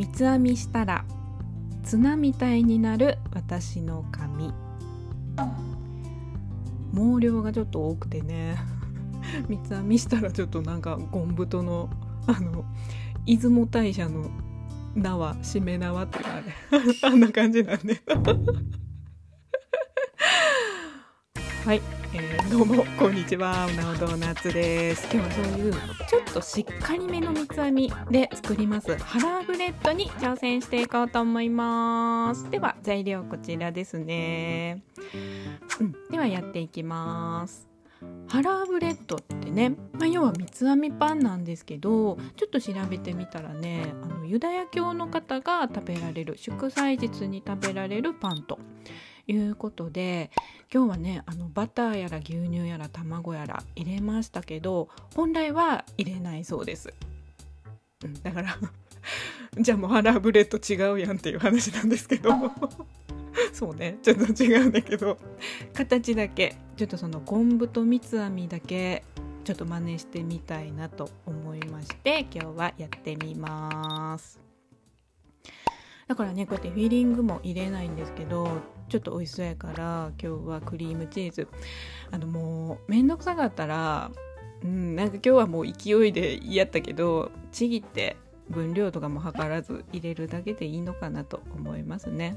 三つ編みしたら綱みたいになる私の髪。毛量がちょっと多くてね三つ編みしたらちょっとなんかゴン太の出雲大社の縄、しめ縄っていうのはねあんな感じなんではい、どうもこんにちは、うなおドーナツです。今日はそういうちょっとしっかりめの三つ編みで作りますハラーブレッドに挑戦していこうと思います。では材料こちらですね。ではやっていきます。ハラーブレッドってね、要は三つ編みパンなんですけど、ちょっと調べてみたらね、ユダヤ教の方が食べられる、祝祭日に食べられるパンということで、今日はねバターやら牛乳やら卵やら入れましたけど、本来は入れないそうです。だからじゃあもうハラーブレッド違うやんっていう話なんですけどそうね、ちょっと違うんだけど、形だけちょっとその昆布と三つ編みだけちょっと真似してみたいなと思いまして、今日はやってみます。だからね、こうやってフィーリングも入れないんですけど、ちょっと美味しそうやから今日はクリームチーズ、もうめんどくさかったら、なんか今日はもう勢いでやったけど、ちぎって分量とかも測らず入れるだけでいいのかなと思いますね。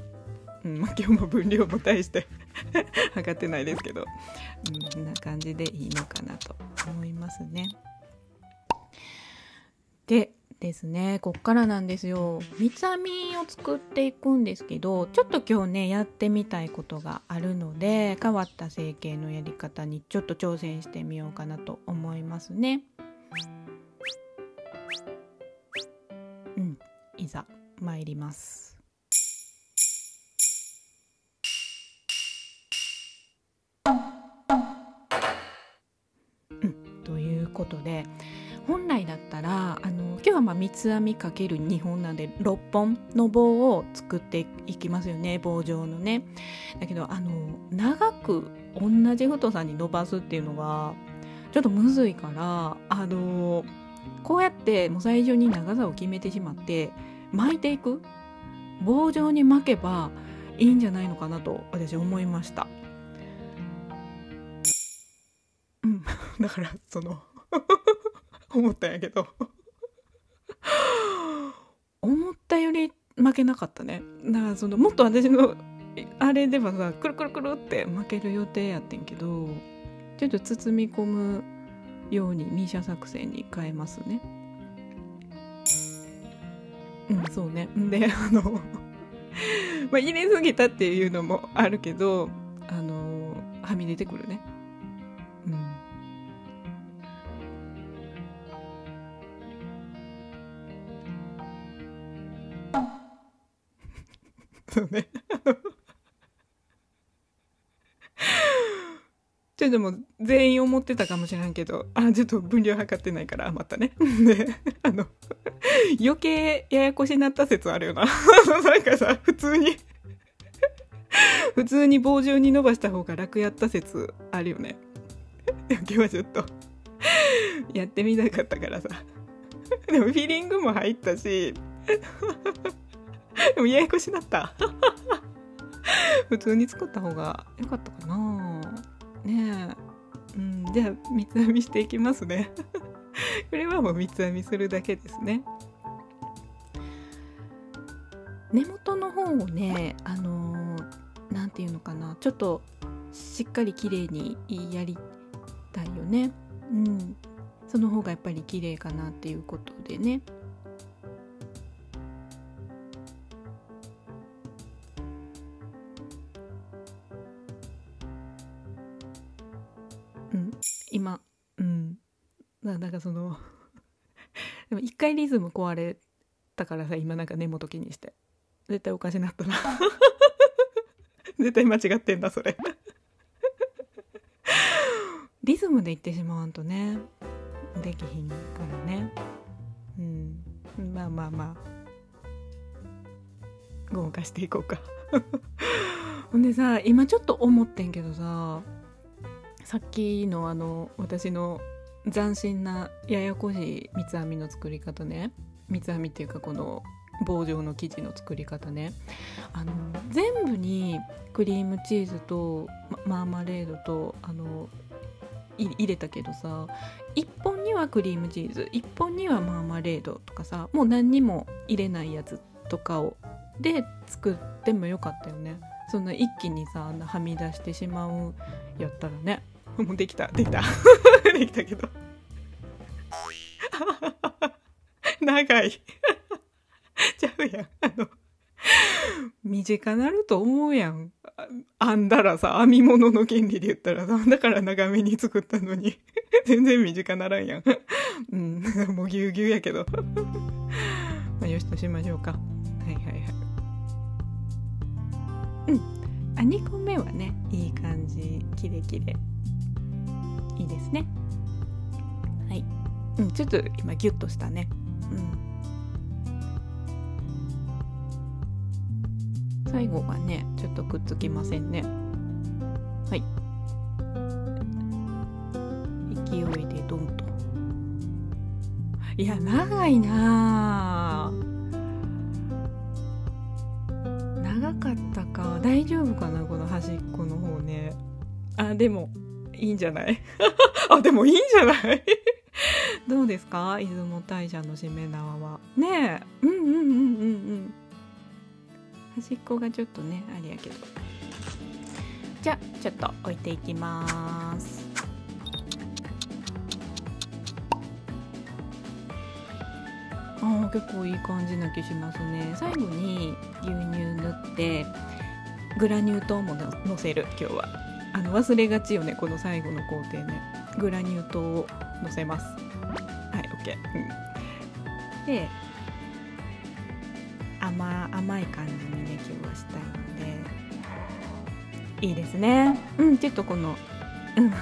今日も分量も大して測ってないですけど、こんな感じでいいのかなと思いますね。でですね、こっからなんですよ。三つ編みを作っていくんですけど、ちょっと今日ねやってみたいことがあるので、変わった成形のやり方にちょっと挑戦してみようかなと思いますね。いざ参ります。ということで、本来だったら今日は三つ編み ×2 本なんで6本の棒を作っていきますよね、棒状のね。だけど長く同じ太さに伸ばすっていうのがちょっとむずいから、こうやってもう最初に長さを決めてしまって巻いていく、棒状に巻けばいいんじゃないのかなと私思いました。だから思ったんやけど思ったより負けなかったね。だからもっと私のあれではさ、くるくるくるって負ける予定やってんけど、ちょっと包み込むようにミーシャ作戦に変えますね。そうね。で入れすぎたっていうのもあるけど、はみ出てくるね。そうねちょっともう全員思ってたかもしれんけど、ちょっと分量測ってないから余ったねで余計ややこしになった説あるよななんかさ、普通に棒状に伸ばした方が楽やった説あるよね。でも今日はちょっとやってみたかったからさでもフィーリングも入ったしでもややこしになった普通に作った方が良かったかなねえ。じゃあ三つ編みしていきますねこれはもう三つ編みするだけですね。根元の方をね、なんていうのかな、ちょっとしっかり綺麗にやりたいよね。その方がやっぱり綺麗かなっていうことでね。今なんかでも一回リズム壊れたからさ、今なんか根元気にして絶対おかしなったな絶対間違ってんだそれリズムでいってしまわんとねできひんからね。まあ動かしていこうかほんでさ、今ちょっと思ってんけどさ、さっきの私の斬新なややこしい三つ編みの作り方ね、三つ編みっていうかこの棒状の生地の作り方ね。全部にクリームチーズとマーマレードと入れたけどさ、1本にはクリームチーズ、1本にはマーマレードとかさ、もう何にも入れないやつとかをで作ってもよかったよね。そんな一気にさはみ出してしまうやったらね。もうできたできたけど長いちゃうやん。短なると思うやん。編んだらさ、編み物の原理で言ったらさ、だから長めに作ったのに全然短ならんやんうん、もうぎゅうぎゅうやけどまあよしとしましょうか。はいはいはい。2個目はね、いい感じ、キレキレいいですね。はい、ちょっと今ギュッとしたね。最後がねちょっとくっつきませんね。はい、勢いでドンと。いや長いな、長かったか。大丈夫かな、この端っこの方ね。でもいいんじゃないでもいいんじゃないどうですか、出雲大社のしめ縄はねえ。端っこがちょっとねあれやけど、じゃあちょっと置いていきます。結構いい感じな気しますね。最後に牛乳塗ってグラニュー糖ものせる。今日は忘れがちよね、この最後の工程ね。グラニュー糖をのせます。はい、OK、で甘い感じにね今日はしたいのでいいですね。ちょっとこの三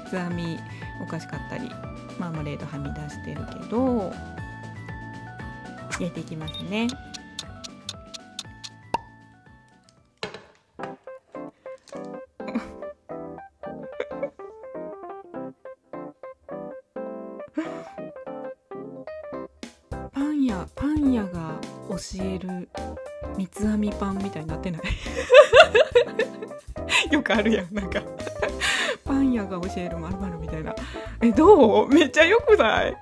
つ編みおかしかったりマーマレードはみ出してるけど入れていきますね。パン屋が教える三つ編みパンみたいになってないよくあるやん、なんかパン屋が教える〇〇みたいな。どう？めっちゃよくない？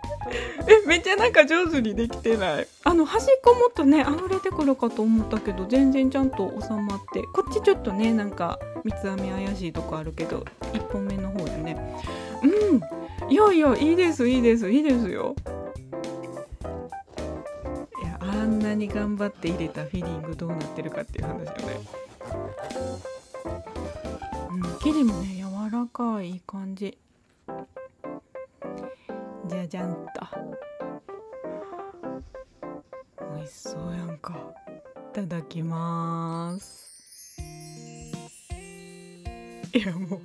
めっちゃなんか上手にできてない？端っこもっとね溢れてくるかと思ったけど全然ちゃんと収まって、こっちちょっとねなんか三つ編み怪しいとこあるけど1本目の方でね、いやいいですよ。あんなに頑張って入れたフィリングどうなってるかっていう話よね。生地もね柔らかい、いい感じ。じゃじゃんと。美味しそうやんか。いただきます。いやも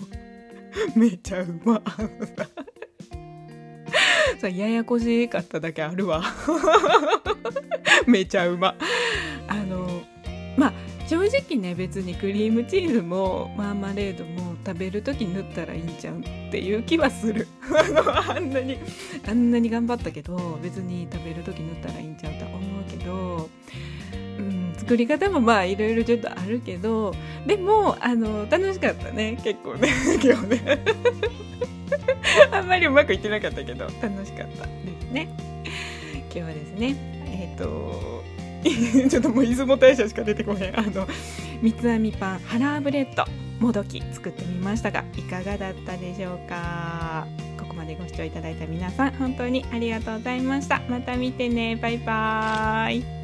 うめちゃうまさややこしかっただけあるわめちゃうま。正直ね別にクリームチーズもマーマレードも食べるとき塗ったらいいんちゃうっていう気はするあんなに頑張ったけど別に食べるとき塗ったらいいんちゃうと思うけど、作り方もいろいろちょっとあるけど、でも楽しかったね結構ね今日ねあんまりうまくいってなかったけど楽しかったですね。今日はですねちょっともう出雲大社しか出てこへん三つ編みパンハラーブレッドもどき作ってみましたがいかがだったでしょうか。ここまでご視聴いただいた皆さん本当にありがとうございました。また見てね。バイバーイ。